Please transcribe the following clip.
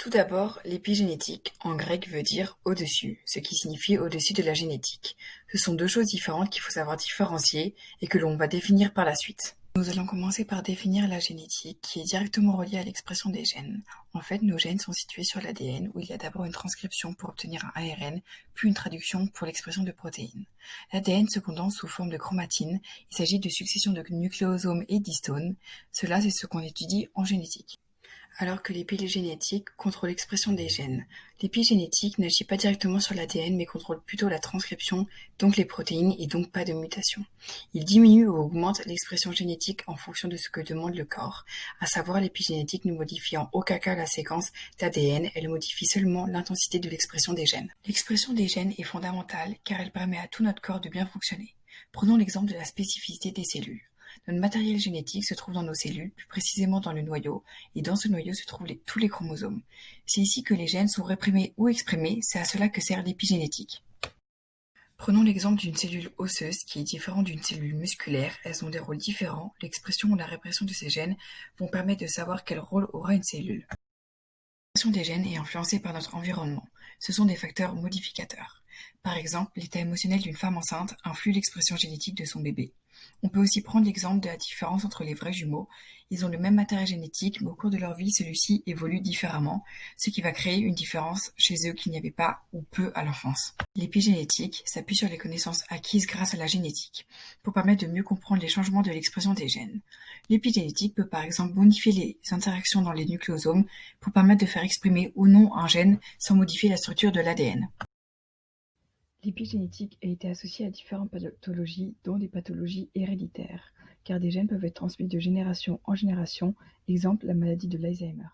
Tout d'abord, l'épigénétique, en grec, veut dire au-dessus, ce qui signifie au-dessus de la génétique. Ce sont deux choses différentes qu'il faut savoir différencier et que l'on va définir par la suite. Nous allons commencer par définir la génétique, qui est directement reliée à l'expression des gènes. En fait, nos gènes sont situés sur l'ADN, où il y a d'abord une transcription pour obtenir un ARN, puis une traduction pour l'expression de protéines. L'ADN se condense sous forme de chromatine. Il s'agit de succession de nucléosomes et d'histones. Cela, c'est ce qu'on étudie en génétique. Alors que l'épigénétique contrôle l'expression des gènes. L'épigénétique n'agit pas directement sur l'ADN mais contrôle plutôt la transcription, donc les protéines et donc pas de mutation. Il diminue ou augmente l'expression génétique en fonction de ce que demande le corps, à savoir l'épigénétique ne modifie en aucun cas la séquence d'ADN, elle modifie seulement l'intensité de l'expression des gènes. L'expression des gènes est fondamentale car elle permet à tout notre corps de bien fonctionner. Prenons l'exemple de la spécificité des cellules. Notre matériel génétique se trouve dans nos cellules, plus précisément dans le noyau, et dans ce noyau se trouvent tous les chromosomes. C'est ici que les gènes sont réprimés ou exprimés, c'est à cela que sert l'épigénétique. Prenons l'exemple d'une cellule osseuse qui est différente d'une cellule musculaire, elles ont des rôles différents, l'expression ou la répression de ces gènes vont permettre de savoir quel rôle aura une cellule. L'expression des gènes est influencée par notre environnement, ce sont des facteurs modificateurs. Par exemple, l'état émotionnel d'une femme enceinte influe l'expression génétique de son bébé. On peut aussi prendre l'exemple de la différence entre les vrais jumeaux. Ils ont le même matériel génétique, mais au cours de leur vie, celui-ci évolue différemment, ce qui va créer une différence chez eux qu'il n'y avait pas ou peu à l'enfance. L'épigénétique s'appuie sur les connaissances acquises grâce à la génétique, pour permettre de mieux comprendre les changements de l'expression des gènes. L'épigénétique peut par exemple modifier les interactions dans les nucléosomes pour permettre de faire exprimer ou non un gène sans modifier la structure de l'ADN. L'épigénétique a été associée à différentes pathologies, dont des pathologies héréditaires, car des gènes peuvent être transmis de génération en génération, exemple la maladie de l'Alzheimer.